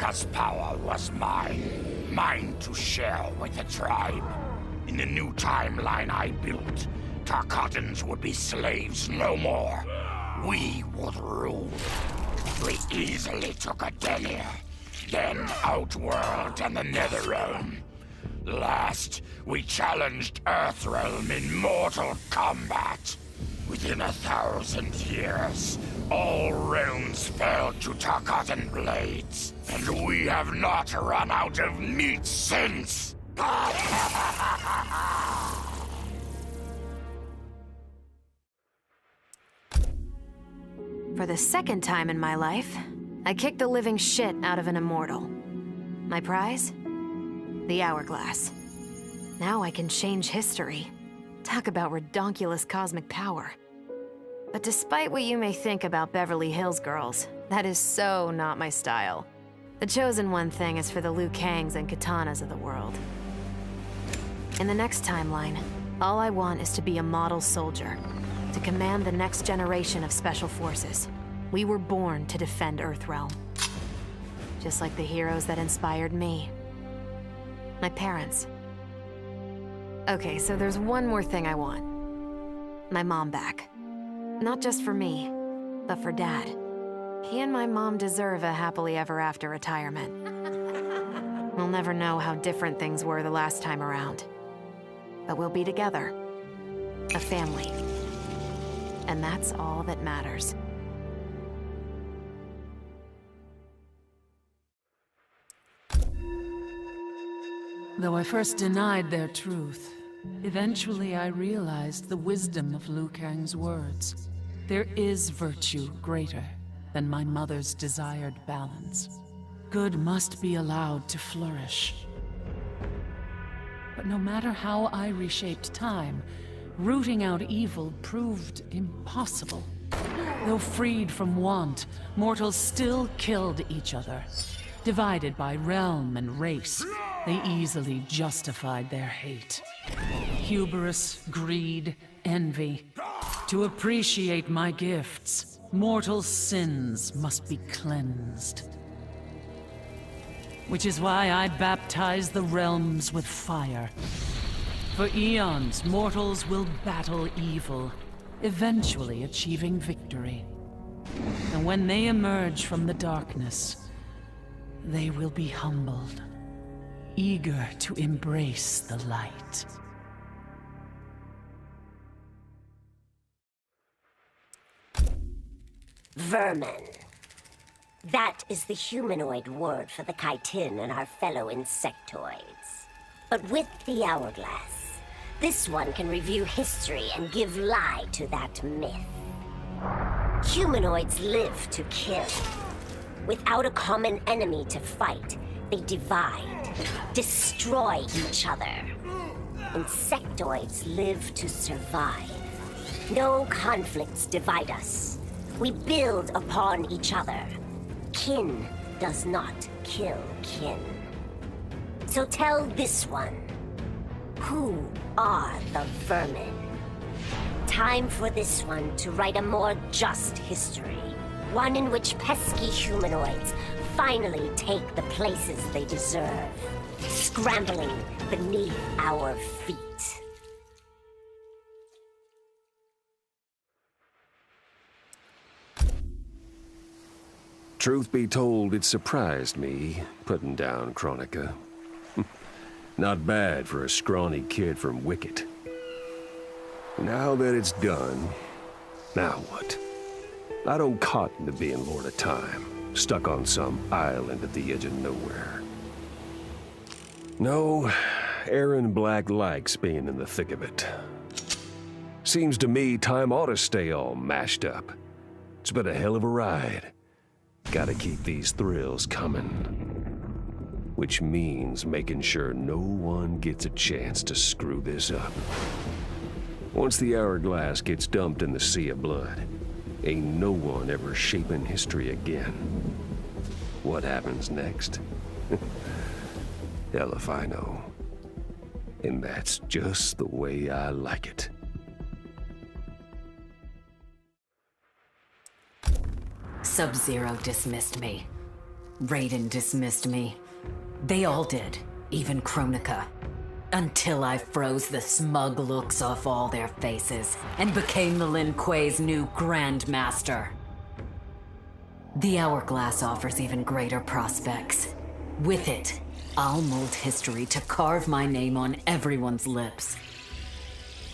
Kronika's power was mine. Mine to share with the tribe. In the new timeline I built, Tarkatans would be slaves no more. We would rule. We easily took Adenir, then Outworld and the Netherrealm. Last, we challenged Earthrealm in mortal combat. Within 1,000 years, all realms fell to Tarkatan blades, and we have not run out of meat since! For the second time in my life, I kicked the living shit out of an immortal. My prize? The hourglass. Now I can change history. Talk about redonkulous cosmic power. But despite what you may think about Beverly Hills girls, that is so not my style. The chosen one thing is for the Liu Kangs and Katanas of the world. In the next timeline, all I want is to be a model soldier, to command the next generation of special forces. We were born to defend Earthrealm. Just like the heroes that inspired me. My parents. Okay, so there's one more thing I want. My mom back. Not just for me, but for Dad. He and my mom deserve a happily ever after retirement. We'll never know how different things were the last time around. But we'll be together. A family. And that's all that matters. Though I first denied their truth, eventually I realized the wisdom of Liu Kang's words. There is virtue greater than my mother's desired balance. Good must be allowed to flourish. But no matter how I reshaped time, rooting out evil proved impossible. Though freed from want, mortals still killed each other. Divided by realm and race, they easily justified their hate. Hubris, greed, envy. To appreciate my gifts, mortal sins must be cleansed. Which is why I baptize the realms with fire. For eons, mortals will battle evil, eventually achieving victory. And when they emerge from the darkness, they will be humbled, eager to embrace the light. Vermin. That is the humanoid word for the chitin and our fellow insectoids. But with the hourglass, this one can review history and give lie to that myth. Humanoids live to kill. Without a common enemy to fight, they divide, destroy each other. Insectoids live to survive. No conflicts divide us. We build upon each other. Kin does not kill kin. So tell this one, who are the vermin? Time for this one to write a more just history. One in which pesky humanoids finally take the places they deserve, scrambling beneath our feet. Truth be told, it surprised me, putting down Kronika. Not bad for a scrawny kid from Wicket. Now that it's done, now what? I don't cotton to being Lord of Time, stuck on some island at the edge of nowhere. No, Aaron Black likes being in the thick of it. Seems to me time ought to stay all mashed up. It's been a hell of a ride. Gotta keep these thrills coming. Which means making sure no one gets a chance to screw this up. Once the hourglass gets dumped in the sea of blood, ain't no one ever shaping history again. What happens next? Hell if I know. And that's just the way I like it. Sub-Zero dismissed me. Raiden dismissed me. They all did, even Kronika. Until I froze the smug looks off all their faces and became the Lin Kuei's new Grand Master. The Hourglass offers even greater prospects. With it, I'll mold history to carve my name on everyone's lips.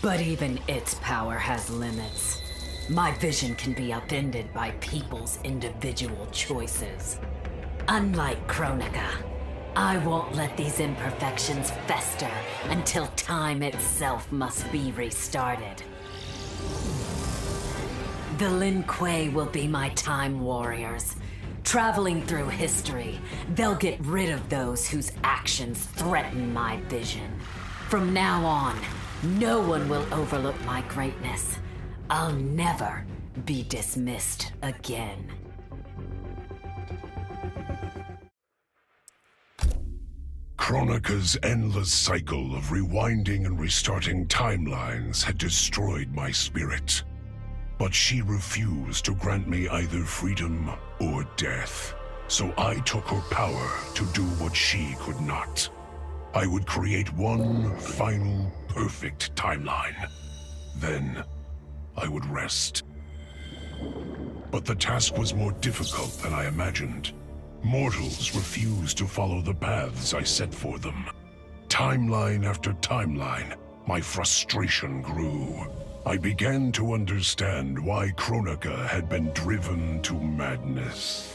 But even its power has limits. My vision can be upended by people's individual choices. Unlike Kronika, I won't let these imperfections fester until time itself must be restarted. The Lin Kuei will be my time warriors. Traveling through history, they'll get rid of those whose actions threaten my vision. From now on, no one will overlook my greatness. I'll never be dismissed again. Kronika's endless cycle of rewinding and restarting timelines had destroyed my spirit. But she refused to grant me either freedom or death. So I took her power to do what she could not. I would create one final, perfect timeline. Then, I would rest. But the task was more difficult than I imagined. Mortals refused to follow the paths I set for them. Timeline after timeline, my frustration grew. I began to understand why Kronika had been driven to madness.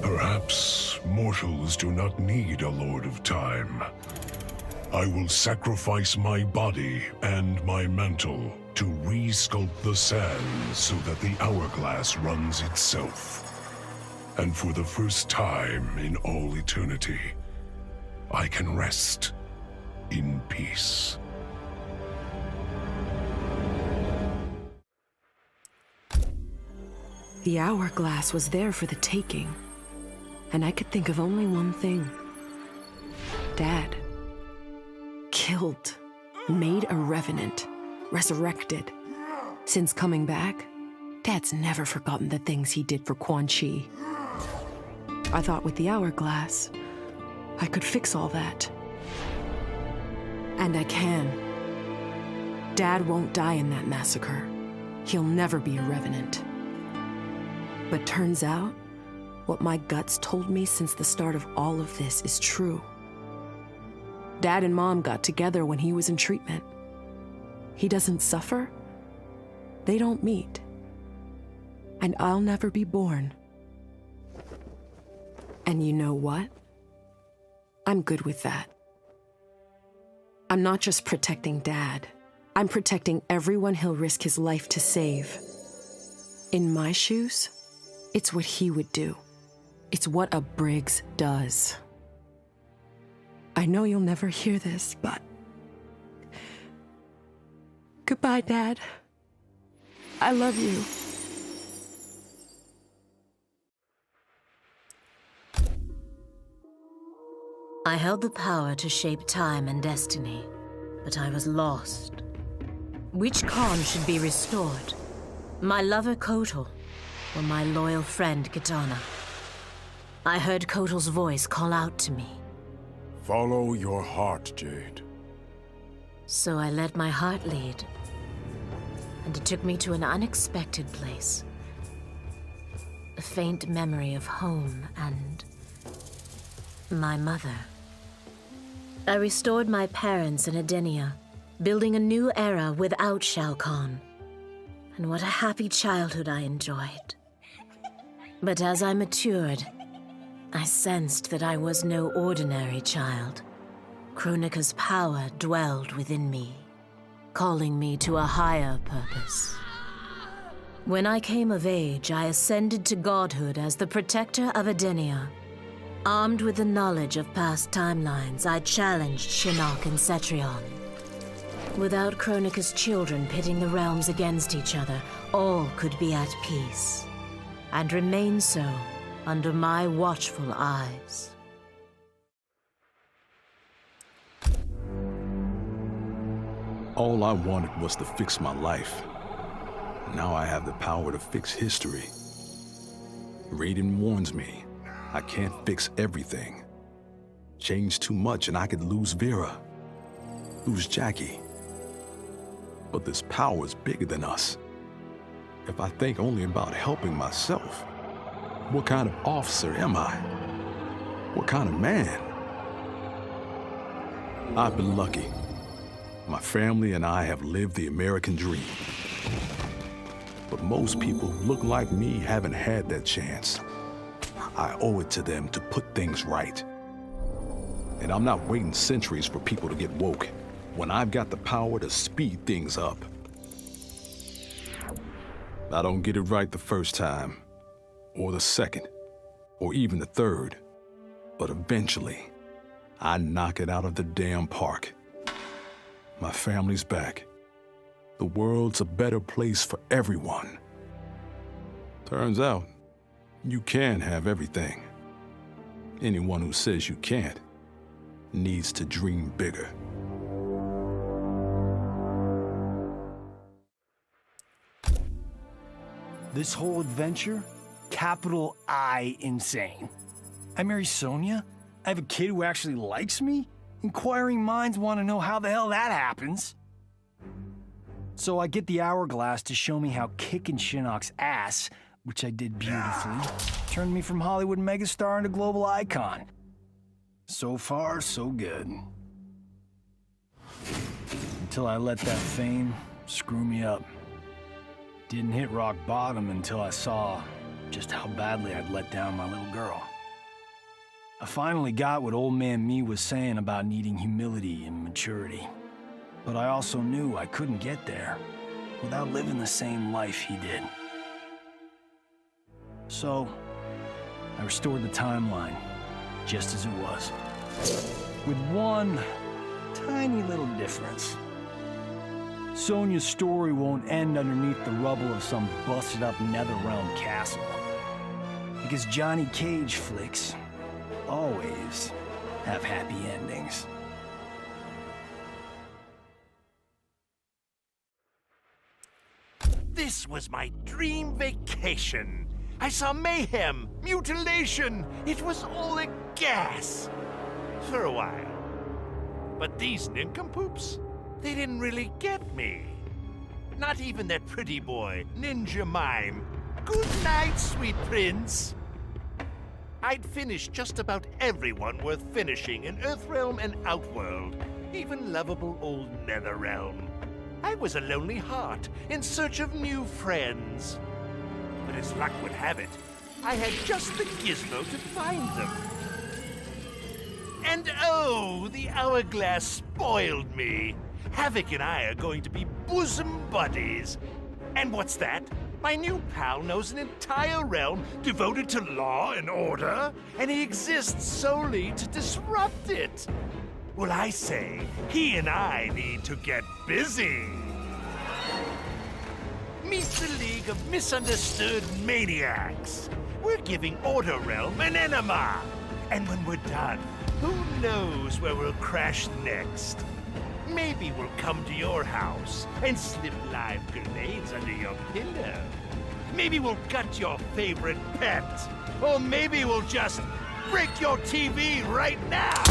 Perhaps mortals do not need a Lord of Time. I will sacrifice my body and my mantle to re-sculpt the sands so that the hourglass runs itself. And for the first time in all eternity, I can rest in peace. The hourglass was there for the taking, and I could think of only one thing. Dad. Killed. Made a revenant. Resurrected. Since coming back, Dad's never forgotten the things he did for Quan Chi. I thought with the hourglass, I could fix all that. And I can. Dad won't die in that massacre. He'll never be a revenant. But turns out, what my guts told me since the start of all of this is true. Dad and Mom got together when he was in treatment. He doesn't suffer. They don't meet. And I'll never be born. And you know what? I'm good with that. I'm not just protecting Dad. I'm protecting everyone he'll risk his life to save. In my shoes, it's what he would do. It's what a Briggs does. I know you'll never hear this, but... Goodbye, Dad. I love you. I held the power to shape time and destiny, but I was lost. Which Khan should be restored? My lover Kotal, or my loyal friend Kitana? I heard Kotal's voice call out to me. Follow your heart, Jade. So I let my heart lead, and it took me to an unexpected place. A faint memory of home and my mother. I restored my parents in Edenia, building a new era without Shao Kahn. And what a happy childhood I enjoyed. But as I matured, I sensed that I was no ordinary child. Kronika's power dwelled within me, calling me to a higher purpose. When I came of age, I ascended to godhood as the protector of Edenia. Armed with the knowledge of past timelines, I challenged Shinnok and Cetrion. Without Kronika's children pitting the realms against each other, all could be at peace, and remain so under my watchful eyes. All I wanted was to fix my life. Now I have the power to fix history. Raiden warns me, I can't fix everything. Change too much and I could lose Vera, lose Jackie. But this power is bigger than us. If I think only about helping myself, what kind of officer am I? What kind of man? I've been lucky. My family and I have lived the American dream. But most people who look like me haven't had that chance. I owe it to them to put things right. And I'm not waiting centuries for people to get woke when I've got the power to speed things up. I don't get it right the first time, or the second, or even the third, but eventually, I knock it out of the damn park. My family's back. The world's a better place for everyone. Turns out, you can have everything. Anyone who says you can't needs to dream bigger. This whole adventure, capital I insane. I marry Sonia? I have a kid who actually likes me? Inquiring minds want to know how the hell that happens. So I get the hourglass to show me how kicking Shinnok's ass, which I did beautifully, turned me from Hollywood megastar into global icon. So far, so good. Until I let that fame screw me up. Didn't hit rock bottom until I saw just how badly I'd let down my little girl. I finally got what old man me was saying about needing humility and maturity. But I also knew I couldn't get there without living the same life he did. So, I restored the timeline, just as it was. With one tiny little difference. Sonia's story won't end underneath the rubble of some busted-up Netherrealm castle. Because Johnny Cage flicks always have happy endings. This was my dream vacation. I saw mayhem, mutilation. It was all a gas. For a while. But these nincompoops, they didn't really get me. Not even that pretty boy, Ninja Mime. Good night, sweet prince. I'd finished just about everyone worth finishing in Earthrealm and Outworld, even lovable old Netherrealm. I was a lonely heart in search of new friends. But as luck would have it, I had just the gizmo to find them. And oh, the hourglass spoiled me. Havoc and I are going to be bosom buddies. And what's that? My new pal knows an entire realm devoted to law and order, and he exists solely to disrupt it. Well, I say, he and I need to get busy. Meet the League of Misunderstood Maniacs. We're giving Order Realm an enema. And when we're done, who knows where we'll crash next? Maybe we'll come to your house and slip live grenades under your pillow. Maybe we'll gut your favorite pet. Or maybe we'll just break your TV right now.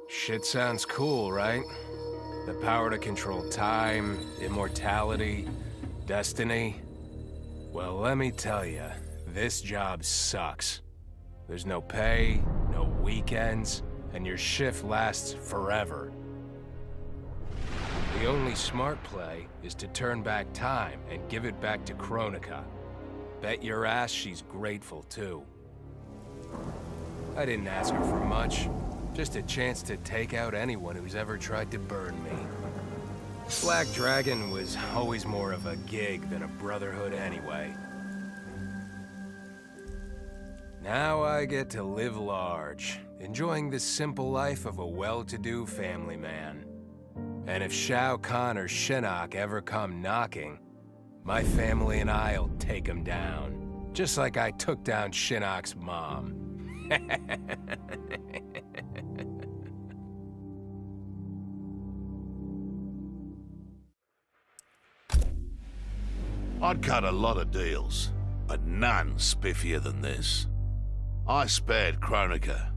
Shit sounds cool, right? The power to control time, immortality, destiny. Well, let me tell you, this job sucks. There's no pay, no weekends, and your shift lasts forever. The only smart play is to turn back time and give it back to Kronika. Bet your ass she's grateful, too. I didn't ask her for much. Just a chance to take out anyone who's ever tried to burn me. Black Dragon was always more of a gig than a brotherhood anyway. Now I get to live large, enjoying the simple life of a well-to-do family man. And if Shao Kahn or Shinnok ever come knocking, my family and I'll take 'em down. Just like I took down Shinnok's mom. I'd cut a lot of deals, but none spiffier than this. I spared Kronika,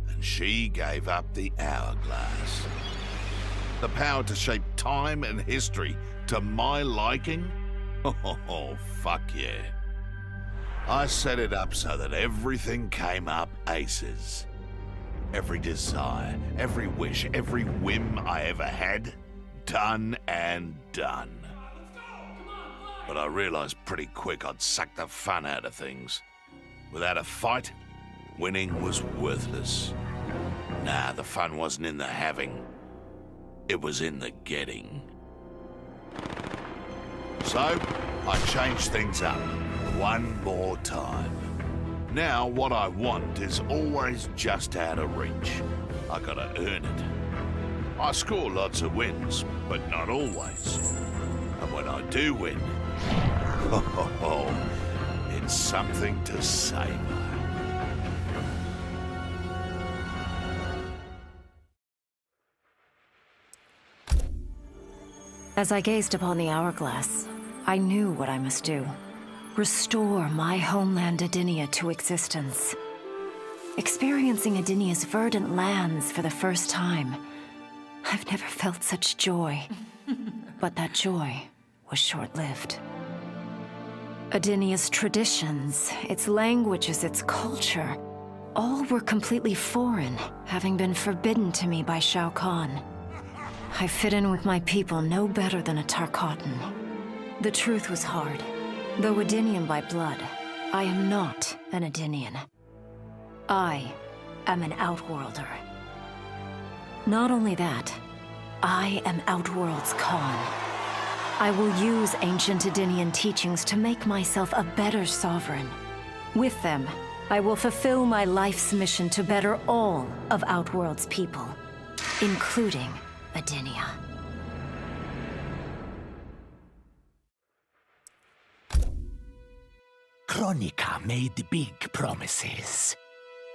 and she gave up the hourglass. The power to shape time and history to my liking? Oh, fuck yeah. I set it up so that everything came up aces. Every desire, every wish, every whim I ever had, done and done. But I realized pretty quick I'd suck the fun out of things. Without a fight, winning was worthless. Nah, the fun wasn't in the having. It was in the getting. So, I changed things up one more time. Now, what I want is always just out of reach. I gotta earn it. I score lots of wins, but not always. And when I do win, it's something to savor. As I gazed upon the hourglass, I knew what I must do. Restore my homeland Adinia to existence. Experiencing Adinia's verdant lands for the first time, I've never felt such joy. But that joy was short-lived. Adinia's traditions, its languages, its culture, all were completely foreign, having been forbidden to me by Shao Kahn. I fit in with my people no better than a Tarkatan. The truth was hard. Though Adinian by blood, I am not an Adinian. I am an Outworlder. Not only that, I am Outworld's Khan. I will use ancient Adinian teachings to make myself a better sovereign. With them, I will fulfill my life's mission to better all of Outworld's people, including Adinia. Kronika made big promises.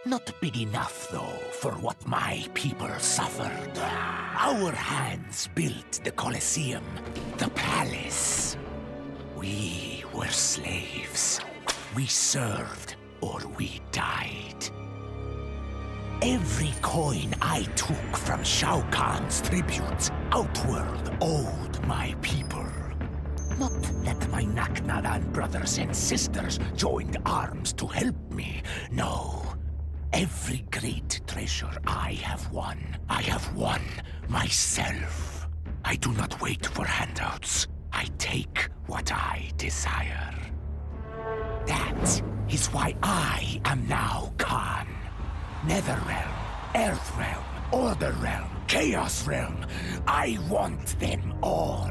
Not big enough, though, for what my people suffered. Our hands built the Colosseum, the palace. We were slaves. We served or we died. Every coin I took from Shao Kahn's tributes, Outworld owed my people. Not that my Naknaran brothers and sisters joined arms to help me, no. Every great treasure I have won myself. I do not wait for handouts. I take what I desire. That is why I am now Khan. Netherrealm, Earthrealm, Order Realm, Chaos Realm. I want them all.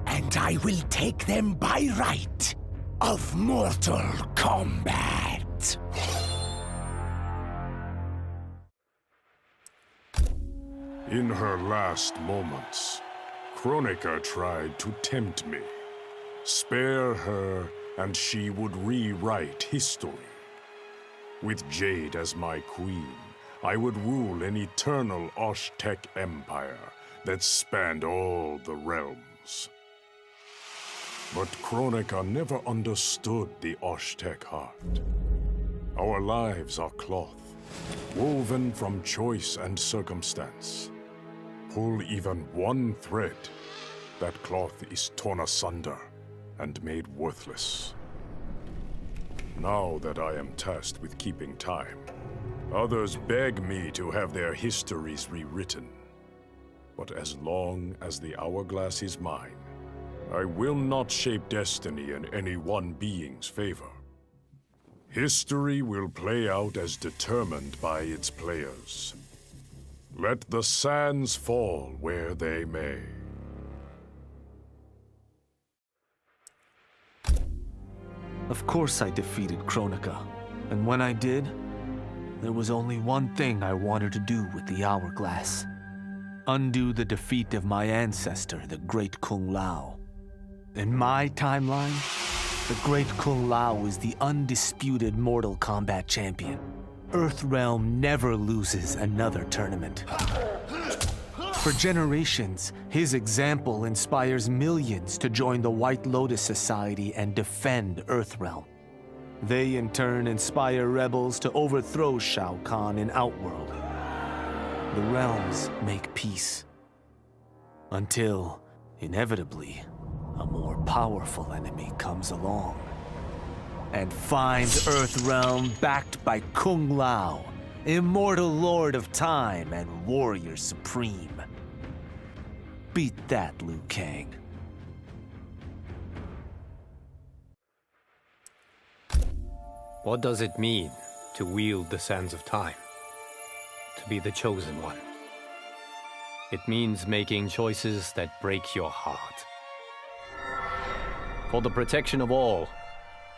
And I will take them by right of Mortal Kombat. In her last moments, Kronika tried to tempt me. Spare her, and she would rewrite history. With Jade as my queen, I would rule an eternal Osh-Tech empire that spanned all the realms. But Kronika never understood the Osh-Tech heart. Our lives are cloth, woven from choice and circumstance. Pull even one thread, that cloth is torn asunder and made worthless. Now that I am tasked with keeping time, others beg me to have their histories rewritten. But as long as the hourglass is mine, I will not shape destiny in any one being's favor. History will play out as determined by its players. Let the sands fall where they may. Of course I defeated Kronika, and when I did, there was only one thing I wanted to do with the hourglass. Undo the defeat of my ancestor, the Great Kung Lao. In my timeline, the Great Kung Lao is the undisputed Mortal Kombat champion. Earthrealm never loses another tournament. For generations, his example inspires millions to join the White Lotus Society and defend Earthrealm. They in turn inspire rebels to overthrow Shao Kahn in Outworld. The realms make peace. Until, inevitably, a more powerful enemy comes along and finds Earthrealm backed by Kung Lao, immortal lord of time and warrior supreme. Beat that, Liu Kang. What does it mean to wield the sands of time? To be the chosen one? It means making choices that break your heart. For the protection of all,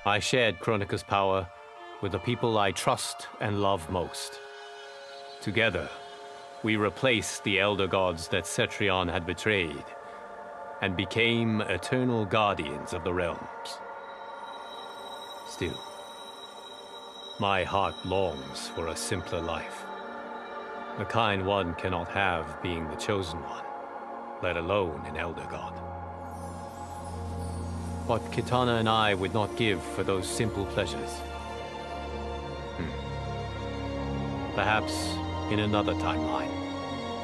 I shared Kronika's power with the people I trust and love most. Together, we replaced the elder gods that Cetrion had betrayed, and became eternal guardians of the realms. Still, my heart longs for a simpler life. The kind one cannot have being the chosen one, let alone an elder god. What Kitana and I would not give for those simple pleasures. Perhaps in another timeline,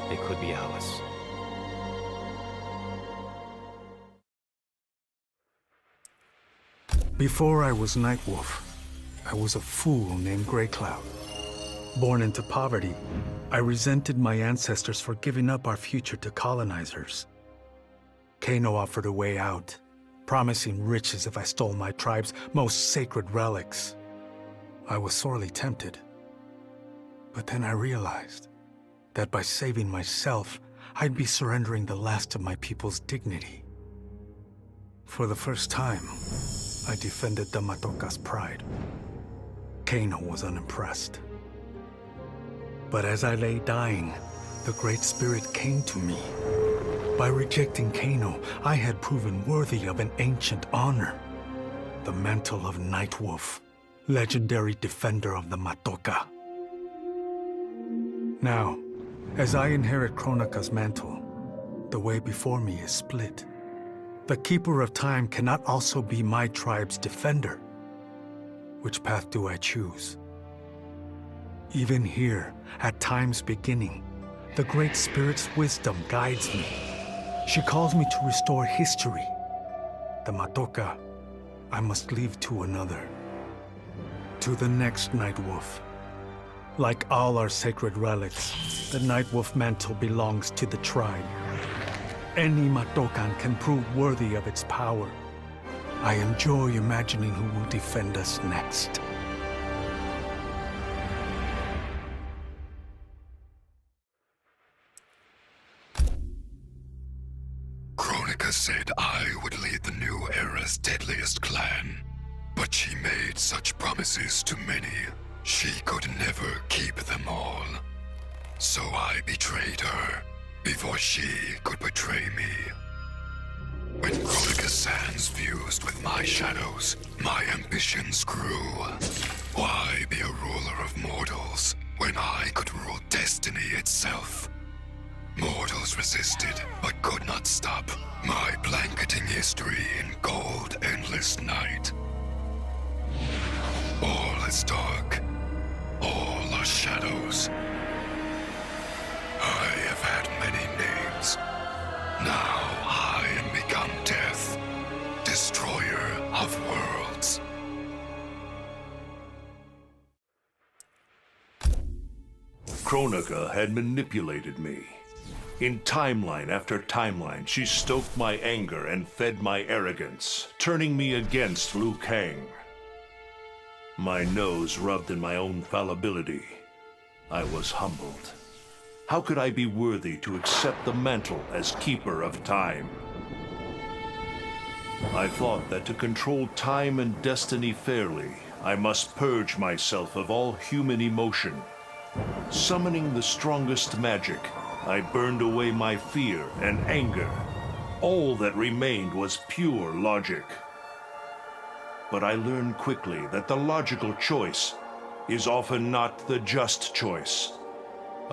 they could be ours. Before I was Nightwolf, I was a fool named Grey Cloud. Born into poverty, I resented my ancestors for giving up our future to colonizers. Kano offered a way out, promising riches if I stole my tribe's most sacred relics. I was sorely tempted. But then I realized that by saving myself, I'd be surrendering the last of my people's dignity. For the first time, I defended the Matoka's pride. Kano was unimpressed. But as I lay dying, the Great Spirit came to me. By rejecting Kano, I had proven worthy of an ancient honor. The mantle of Nightwolf, legendary defender of the Matoka. Now, as I inherit Kronika's mantle, the way before me is split. The Keeper of Time cannot also be my tribe's defender. Which path do I choose? Even here, at time's beginning, the Great Spirit's wisdom guides me. She calls me to restore history. The Matoka, I must leave to another. To the next Nightwolf. Like all our sacred relics, the Nightwolf mantle belongs to the tribe. Any Matokan can prove worthy of its power. I enjoy imagining who will defend us next. Kronika said I would lead the new era's deadliest clan. But she made such promises to many, she could never keep them all. So I betrayed her, before she could betray me. When Kronika's sands fused with my shadows, my ambitions grew. Why be a ruler of mortals, when I could rule destiny itself? Mortals resisted, but could not stop my blanketing history in cold, endless night. All is dark. All are shadows. I have had many names. Now I am become death, destroyer of worlds. Kronika had manipulated me. In timeline after timeline, she stoked my anger and fed my arrogance, turning me against Liu Kang. My nose rubbed in my own fallibility. I was humbled. How could I be worthy to accept the mantle as Keeper of Time? I thought that to control time and destiny fairly, I must purge myself of all human emotion. Summoning the strongest magic, I burned away my fear and anger. All that remained was pure logic. But I learned quickly that the logical choice is often not the just choice.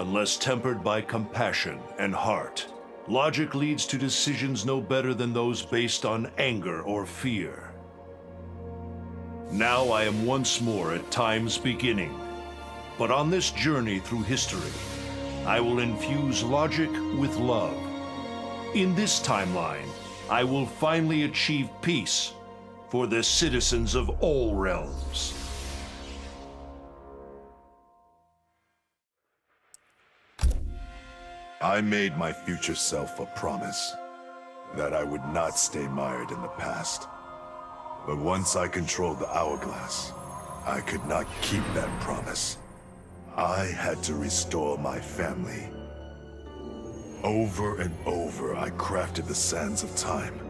Unless tempered by compassion and heart, logic leads to decisions no better than those based on anger or fear. Now I am once more at time's beginning. But on this journey through history, I will infuse logic with love. In this timeline, I will finally achieve peace for the citizens of all realms. I made my future self a promise that I would not stay mired in the past. But once I controlled the hourglass, I could not keep that promise. I had to restore my family. Over and over, I crafted the sands of time.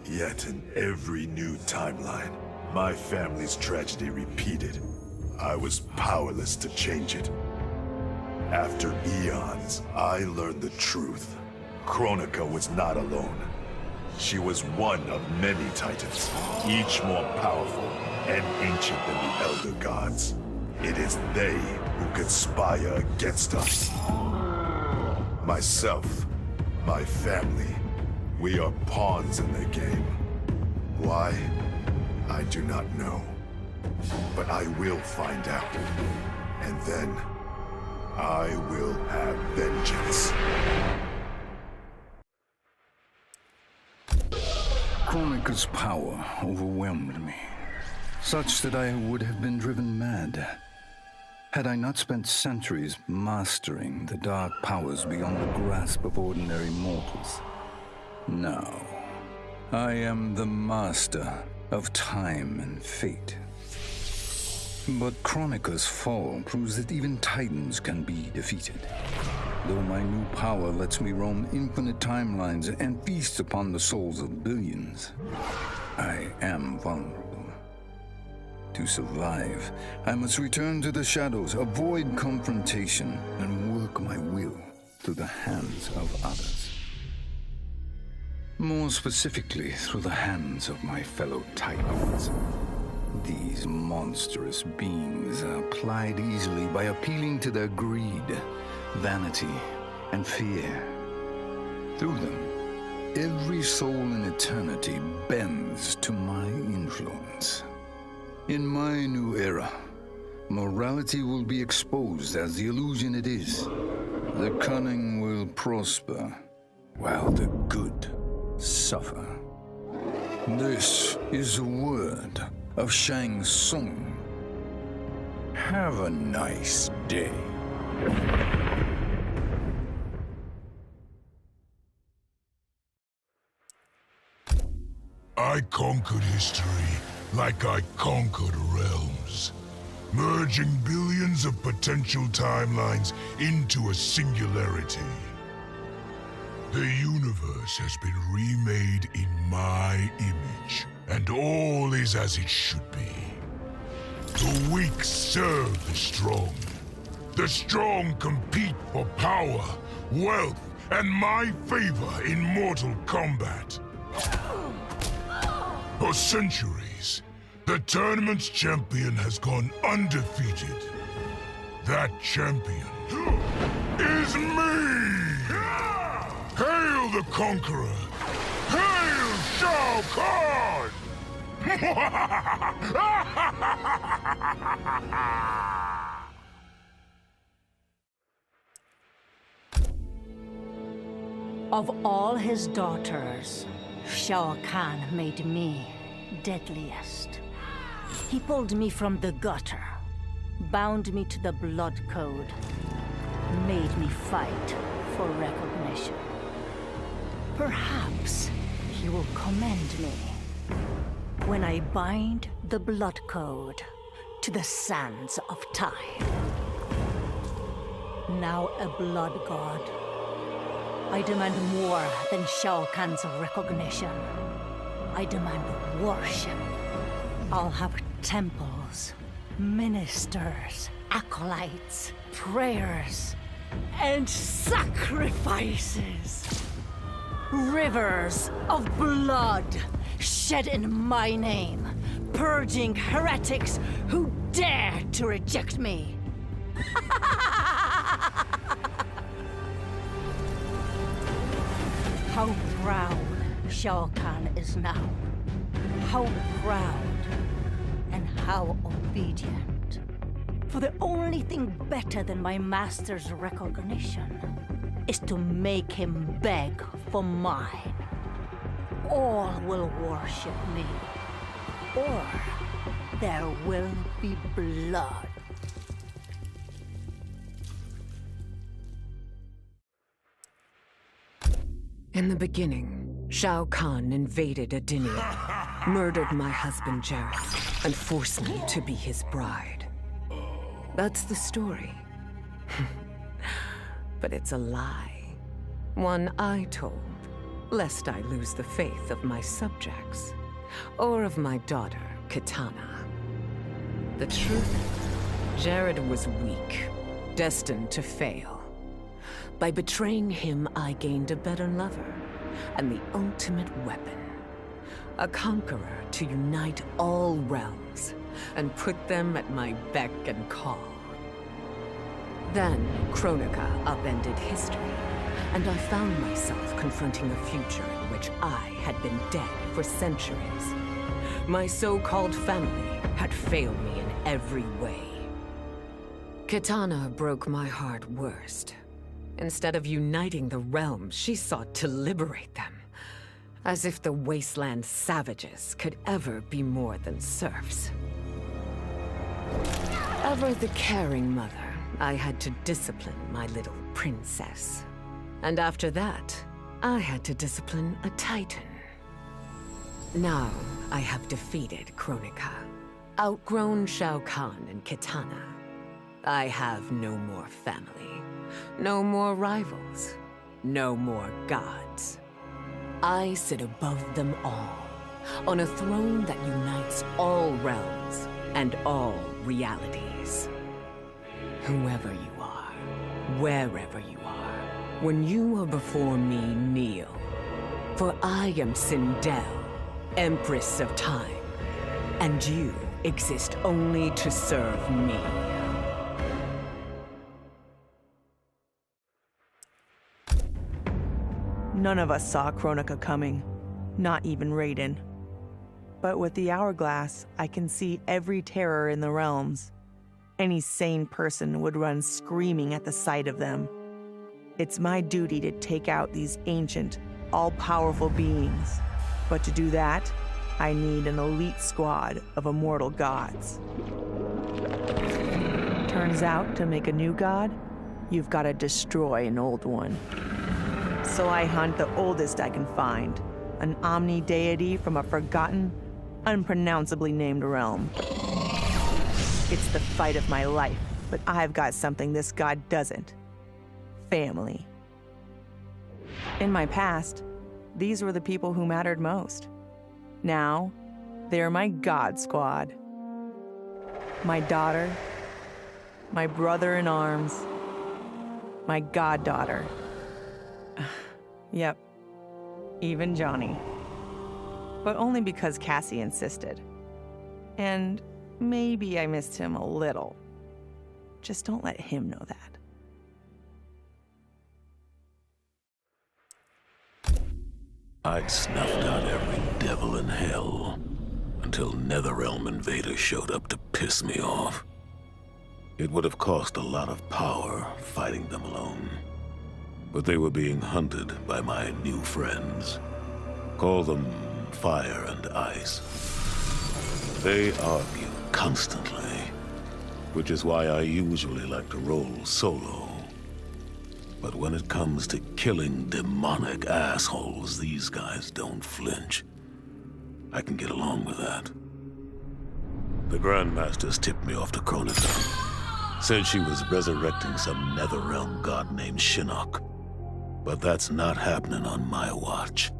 Yet in every new timeline, my family's tragedy repeated. I was powerless to change it. After eons, I learned the truth. Kronika was not alone. She was one of many titans, each more powerful and ancient than the Elder Gods. It is they who conspire against us. Myself, my family, we are pawns in their game. Why? I do not know. But I will find out. And then, I will have vengeance. Kronika's power overwhelmed me, such that I would have been driven mad had I not spent centuries mastering the dark powers beyond the grasp of ordinary mortals. Now, I am the master of time and fate. But Kronika's fall proves that even titans can be defeated. Though my new power lets me roam infinite timelines and feast upon the souls of billions, I am vulnerable. To survive, I must return to the shadows, avoid confrontation, and work my will through the hands of others. More specifically, through the hands of my fellow titans. These monstrous beings are plied easily by appealing to their greed, vanity, and fear. Through them, every soul in eternity bends to my influence. In my new era, morality will be exposed as the illusion it is. The cunning will prosper, while the good suffer. This is the word of Shang Tsung. Have a nice day. I conquered history like I conquered realms, merging billions of potential timelines into a singularity. The universe has been remade in my image, and all is as it should be. The weak serve the strong. The strong compete for power, wealth, and my favor in mortal combat. For centuries, the tournament's champion has gone undefeated. That champion is me! Hail the Conqueror! Hail Shao Kahn! Of all his daughters, Shao Kahn made me deadliest. He pulled me from the gutter, bound me to the blood code, made me fight for recognition. Perhaps he will commend me when I bind the blood code to the sands of time. Now a blood god, I demand more than Shao Kahn's recognition. I demand worship. I'll have temples, ministers, acolytes, prayers, and sacrifices. Rivers of blood shed in my name, purging heretics who dare to reject me. How proud Shao Kahn is now. How proud and how obedient. For the only thing better than my master's recognition is to make him beg for mine. All will worship me, or there will be blood. In the beginning, Shao Kahn invaded Adinia, murdered my husband Jared, and forced me to be his bride. That's the story. But it's a lie. One I told, lest I lose the faith of my subjects, or of my daughter, Kitana. The truth? Jared was weak, destined to fail. By betraying him, I gained a better lover, and the ultimate weapon. A conqueror to unite all realms, and put them at my beck and call. Then, Kronika upended history, and I found myself confronting a future in which I had been dead for centuries. My so-called family had failed me in every way. Kitana broke my heart worst. Instead of uniting the realms, she sought to liberate them. As if the wasteland savages could ever be more than serfs. Ever the caring mother, I had to discipline my little princess. And after that, I had to discipline a titan. Now, I have defeated Kronika, outgrown Shao Kahn and Kitana. I have no more family, no more rivals, no more gods. I sit above them all, on a throne that unites all realms and all realities. Whoever you are, wherever you are, when you are before me, kneel. For I am Sindel, Empress of Time, and you exist only to serve me. None of us saw Kronika coming, not even Raiden. But with the hourglass, I can see every terror in the realms. Any sane person would run screaming at the sight of them. It's my duty to take out these ancient, all-powerful beings. But to do that, I need an elite squad of immortal gods. Turns out, to make a new god, you've got to destroy an old one. So I hunt the oldest I can find, an omni-deity from a forgotten, unpronounceably named realm. It's the fight of my life, but I've got something this god doesn't. Family. In my past, these were the people who mattered most. Now, they're my god squad. My daughter, my brother in arms, my goddaughter. Yep, even Johnny. But only because Cassie insisted. And maybe I missed him a little. Just don't let him know that. I'd snuffed out every devil in hell until Netherrealm invaders showed up to piss me off. It would have cost a lot of power fighting them alone. But they were being hunted by my new friends. Call them Fire and Ice. They argue constantly, which is why I usually like to roll solo. But when it comes to killing demonic assholes, these guys don't flinch. I can get along with that. The Grandmasters tipped me off to Kronika. Said she was resurrecting some Netherrealm god named Shinnok. But that's not happening on my watch.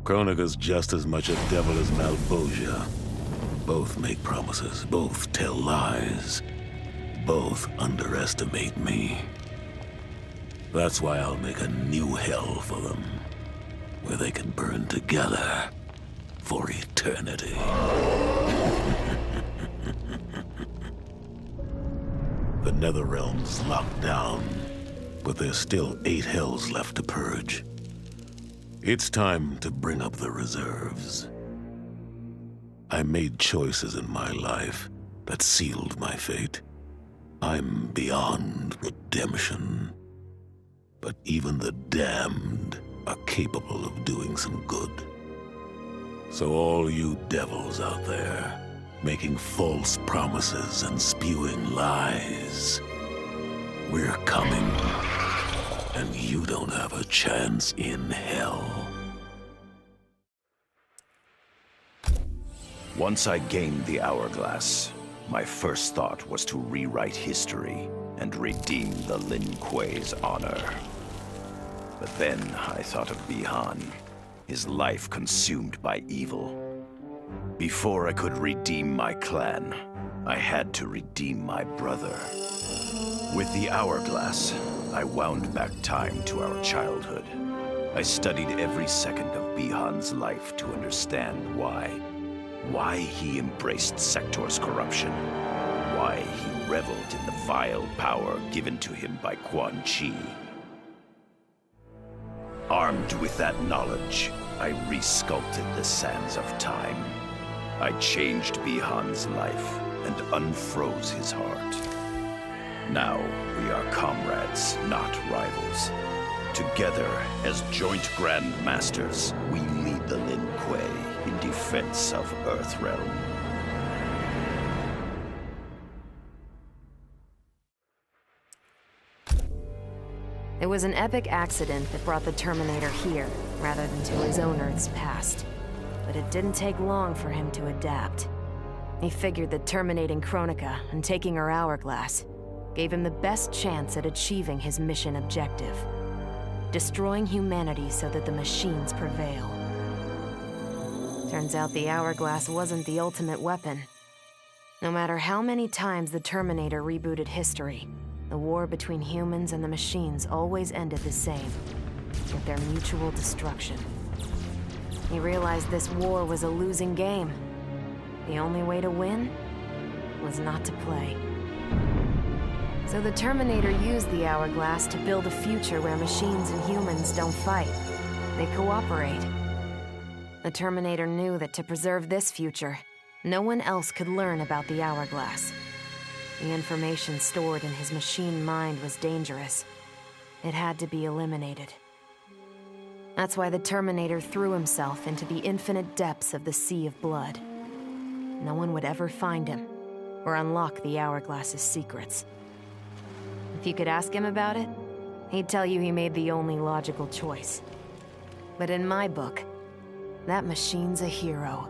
Kronika's just as much a devil as Malbosia. Both make promises, both tell lies. Both underestimate me. That's why I'll make a new hell for them, where they can burn together for eternity. The Netherrealm's locked down, but there's still 8 hells left to purge. It's time to bring up the reserves. I made choices in my life that sealed my fate. I'm beyond redemption. But even the damned are capable of doing some good. So all you devils out there, making false promises and spewing lies, we're coming, and you don't have a chance in hell. Once I gained the hourglass, my first thought was to rewrite history and redeem the Lin Kuei's honor. But then I thought of Bi-Han, his life consumed by evil. Before I could redeem my clan, I had to redeem my brother. With the hourglass, I wound back time to our childhood. I studied every second of Bi-Han's life to understand why. Why he embraced Sector's corruption. Why he reveled in the vile power given to him by Quan Chi. Armed with that knowledge, I resculpted the sands of time. I changed Bi-Han's life and unfroze his heart. Now we are comrades, not rivals. Together, as joint Grand Masters, we lead the Lin Kuei in defense of Earthrealm. It was an epic accident that brought the Terminator here, rather than to his own Earth's past. But it didn't take long for him to adapt. He figured that terminating Kronika and taking her hourglass gave him the best chance at achieving his mission objective. Destroying humanity so that the machines prevail. Turns out the hourglass wasn't the ultimate weapon. No matter how many times the Terminator rebooted history, the war between humans and the machines always ended the same, with their mutual destruction. He realized this war was a losing game. The only way to win was not to play. So the Terminator used the hourglass to build a future where machines and humans don't fight. They cooperate. The Terminator knew that to preserve this future, no one else could learn about the hourglass. The information stored in his machine mind was dangerous. It had to be eliminated. That's why the Terminator threw himself into the infinite depths of the Sea of Blood. No one would ever find him, or unlock the hourglass's secrets. If you could ask him about it, he'd tell you he made the only logical choice. But in my book, that machine's a hero.